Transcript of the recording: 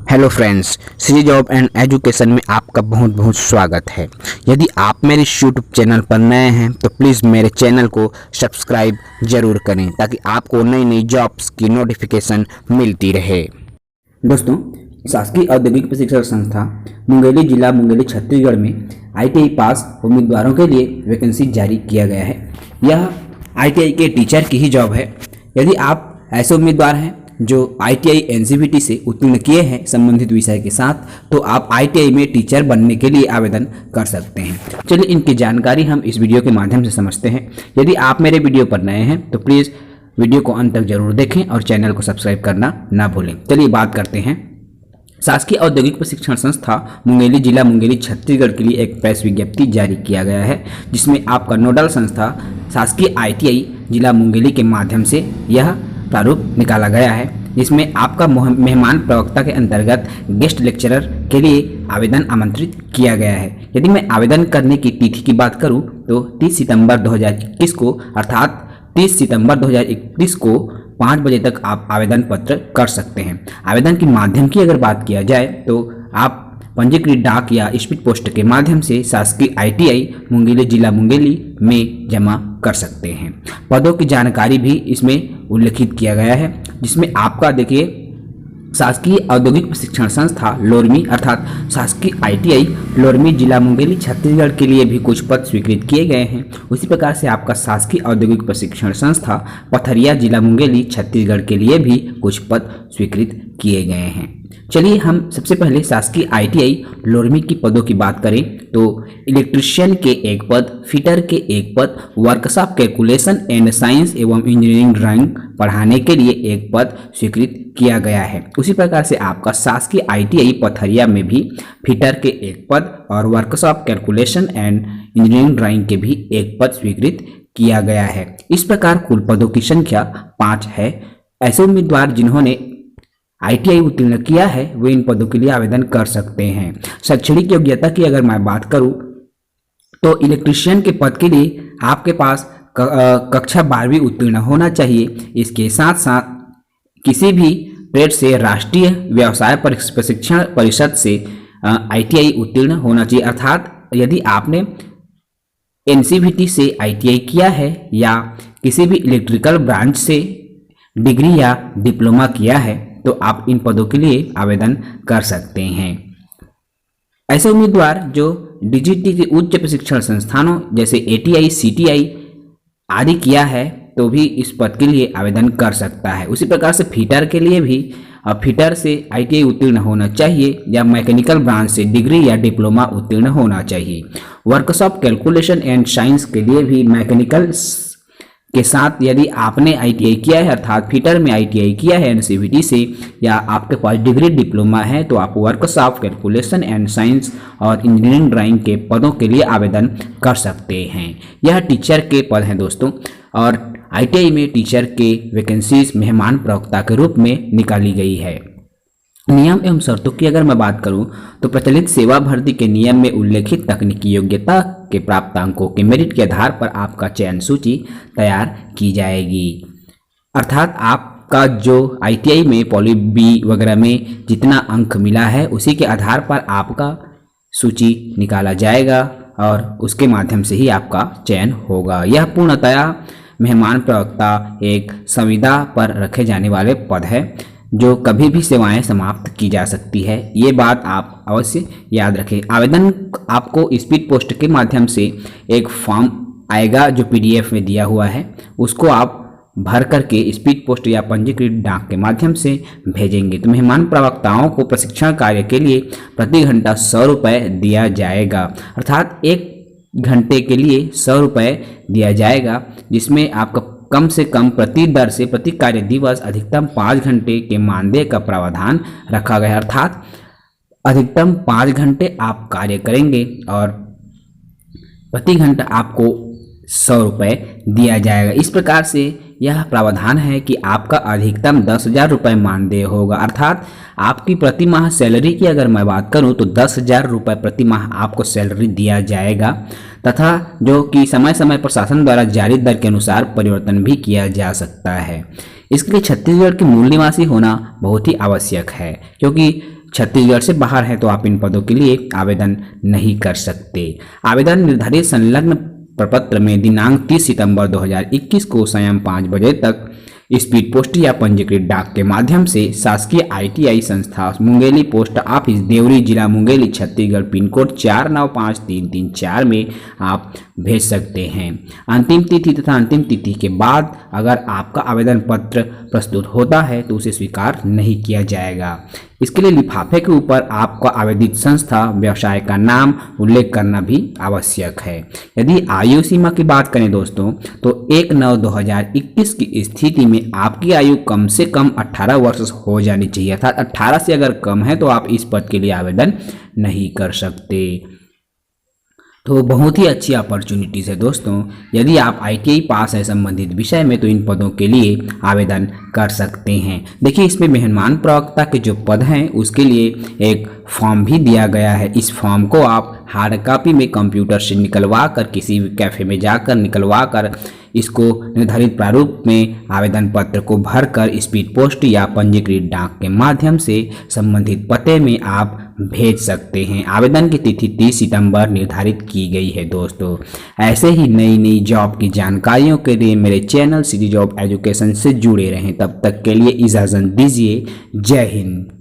Hello friends, C job and education में आपका बहुत बहुत स्वागत है। यदि आप मेरे यूट्यूब चैनल पर नए हैं तो प्लीज़ मेरे चैनल को सब्सक्राइब जरूर करें ताकि आपको नई नई जॉब्स की नोटिफिकेशन मिलती रहे। दोस्तों, शासकीय औद्योगिक प्रशिक्षण संस्था मुंगेली जिला मुंगेली छत्तीसगढ़ में ITI पास उम्मीदवारों के लिए वैकेंसी जारी किया गया है। यह ITI के टीचर की ही जॉब है। यदि आप ऐसे उम्मीदवार हैं जो ITI NCVT से उत्तीर्ण किए हैं संबंधित विषय के साथ, तो आप ITI में टीचर बनने के लिए आवेदन कर सकते हैं। चलिए इनकी जानकारी हम इस वीडियो के माध्यम से समझते हैं। यदि आप मेरे वीडियो पर नए हैं तो प्लीज़ वीडियो को अंत तक जरूर देखें और चैनल को सब्सक्राइब करना ना भूलें। चलिए बात करते हैं। शासकीय औद्योगिक प्रशिक्षण संस्था मुंगेली जिला मुंगेली छत्तीसगढ़ के लिए एक प्रेस विज्ञप्ति जारी किया गया है, जिसमें आपका नोडल संस्था शासकीय ITI जिला मुंगेली के माध्यम से यह प्रारूप निकाला गया है, जिसमें आपका मेहमान प्रवक्ता के अंतर्गत गेस्ट लेक्चरर के लिए आवेदन आमंत्रित किया गया है। यदि मैं आवेदन करने की तिथि की बात करूं तो 30 सितंबर 2021 को अर्थात 30 सितंबर 2021 को 5 बजे तक आप आवेदन पत्र कर सकते हैं। आवेदन के माध्यम की अगर बात किया जाए तो आप पंजीकृत डाक या स्पीड पोस्ट के माध्यम से शासकीय ITI मुंगेली जिला मुंगेली में जमा कर सकते हैं। पदों की जानकारी भी इसमें उल्लेखित किया गया है, जिसमें आपका देखिए शासकीय औद्योगिक प्रशिक्षण संस्था लोरमी अर्थात शासकीय ITI लोरमी जिला मुंगेली छत्तीसगढ़ के लिए भी कुछ पद स्वीकृत किए गए हैं। उसी प्रकार से आपका शासकीय औद्योगिक प्रशिक्षण संस्था पथरिया जिला मुंगेली छत्तीसगढ़ के लिए भी कुछ पद स्वीकृत किए गए हैं। चलिए हम सबसे पहले शासकीय ITI लोरमी की पदों की बात करें तो इलेक्ट्रीशियन के एक पद, फिटर के एक पद, वर्कशॉप कैलकुलेशन एंड साइंस एवं इंजीनियरिंग ड्राइंग पढ़ाने के लिए एक पद स्वीकृत किया गया है। उसी प्रकार से आपका शासकीय ITI पथरिया में भी फिटर के एक पद और workshop calculation and engineering drawing के भी एक पद स्वीकृत किया गया है। इस प्रकार कुल पदों की संख्या 5 है। ऐसे उम्मीदवार जिन्होंने ITI उत्तीर्ण किया है वे इन पदों के लिए आवेदन कर सकते हैं। शैक्षणिक योग्यता की अगर मैं बात करूं तो इलेक्ट्रीशियन के पद के लिए आपके पास कक्षा 12वीं उत्तीर्ण होना चाहिए। इसके साथ साथ किसी भी ट्रेड से राष्ट्रीय व्यवसाय प्रशिक्षण परिषद से ITI उत्तीर्ण होना चाहिए। अर्थात यदि आपने NCVT से ITI किया है या किसी भी इलेक्ट्रिकल ब्रांच से डिग्री या डिप्लोमा किया है तो आप इन पदों के लिए आवेदन कर सकते हैं। ऐसे उम्मीदवार जो DGT के उच्च प्रशिक्षण संस्थानों जैसे ATI CTI आदि किया है तो भी इस पद के लिए आवेदन कर सकता है। उसी प्रकार से फिटर के लिए भी फिटर से ITI उत्तीर्ण होना चाहिए या मैकेनिकल ब्रांच से डिग्री या डिप्लोमा उत्तीर्ण होना चाहिए। वर्कशॉप कैलकुलेशन एंड साइंस के लिए भी मैकेनिकल के साथ यदि आपने ITI किया है अर्थात फिटर में ITI किया है NCVT से या आपके पास डिग्री डिप्लोमा है तो आप वर्कशॉप कैलकुलेशन एंड साइंस और इंजीनियरिंग ड्राइंग के पदों के लिए आवेदन कर सकते हैं। यह टीचर के पद हैं दोस्तों, और ITI में टीचर के वैकेंसीज मेहमान प्रवक्ता के रूप में निकाली गई है। नियम एवं शर्तों की अगर मैं बात करूं तो प्रचलित सेवा भर्ती के नियम में उल्लेखित तकनीकी योग्यता के प्राप्तांकों के मेरिट के आधार पर आपका चयन सूची तैयार की जाएगी। अर्थात आपका जो ITI में पॉली B वगैरह में जितना अंक मिला है उसी के आधार पर आपका सूची निकाला जाएगा और उसके माध्यम से ही आपका चयन होगा। यह पूर्णतया मेहमान प्रवक्ता एक संविदा पर रखे जाने वाले पद है जो कभी भी सेवाएं समाप्त की जा सकती है। ये बात आप अवश्य याद रखें। आवेदन आपको स्पीड पोस्ट के माध्यम से एक फॉर्म आएगा जो PDF में दिया हुआ है, उसको आप भर करके स्पीड पोस्ट या पंजीकृत डाक के माध्यम से भेजेंगे तो मेहमान प्रवक्ताओं को प्रशिक्षण कार्य के लिए प्रति घंटा 100 रुपये दिया जाएगा। अर्थात 1 घंटे के लिए 100 रुपये दिया जाएगा, जिसमें आपका कम से कम प्रति दर से प्रति कार्य दिवस अधिकतम 5 घंटे के मानदेय का प्रावधान रखा गया है। अर्थात अधिकतम 5 घंटे आप कार्य करेंगे और प्रति घंटा आपको 100 रुपये दिया जाएगा। इस प्रकार से यह प्रावधान है कि आपका अधिकतम 10,000 रुपये मानदेय होगा। अर्थात आपकी प्रति माह सैलरी की अगर मैं बात करूं तो 10,000 रुपये प्रति माह आपको सैलरी दिया जाएगा तथा जो कि समय समय पर शासन द्वारा जारी दर के अनुसार परिवर्तन भी किया जा सकता है। इसके लिए छत्तीसगढ़ के मूल निवासी होना बहुत ही आवश्यक है, क्योंकि छत्तीसगढ़ से बाहर हैं तो आप इन पदों के लिए आवेदन नहीं कर सकते। आवेदन निर्धारित संलग्न प्रपत्र में दिनांक 30 सितंबर 2021 को शाम 5 बजे तक स्पीड पोस्ट या पंजीकृत डाक के माध्यम से शासकीय ITI संस्था मुंगेली पोस्ट ऑफिस देवरी जिला मुंगेली छत्तीसगढ़ पिन कोड 495334 में आप भेज सकते हैं। अंतिम तिथि तथा अंतिम तिथि के बाद अगर आपका आवेदन पत्र प्रस्तुत होता है तो उसे स्वीकार नहीं किया जाएगा। इसके लिए लिफाफे के ऊपर आपका आवेदित संस्था व्यवसाय का नाम उल्लेख करना भी आवश्यक है। यदि आयु सीमा की बात करें दोस्तों तो 1/9/2021 की स्थिति में आपकी आयु कम से कम 18 वर्ष हो जानी चाहिए, अर्थात 18 से अगर कम है तो आप इस पद के लिए आवेदन नहीं कर सकते। तो बहुत ही अच्छी अपॉर्चुनिटीज़ है दोस्तों। यदि आप ITI पास है संबंधित विषय में तो इन पदों के लिए आवेदन कर सकते हैं। देखिए इसमें मेहमान प्रवक्ता के जो पद हैं उसके लिए एक फॉर्म भी दिया गया है। इस फॉर्म को आप हार्ड कॉपी में कंप्यूटर से निकलवा कर किसी भी कैफ़े में जाकर निकलवा कर इसको निर्धारित प्रारूप में आवेदन पत्र को भरकर स्पीड पोस्ट या पंजीकृत डाक के माध्यम से संबंधित पते में आप भेज सकते हैं। आवेदन की तिथि 30 सितंबर निर्धारित की गई है दोस्तों। ऐसे ही नई नई जॉब की जानकारियों के लिए मेरे चैनल सिटी जॉब एजुकेशन से जुड़े रहें। तब तक के लिए इजाज़त दीजिए। जय हिंद।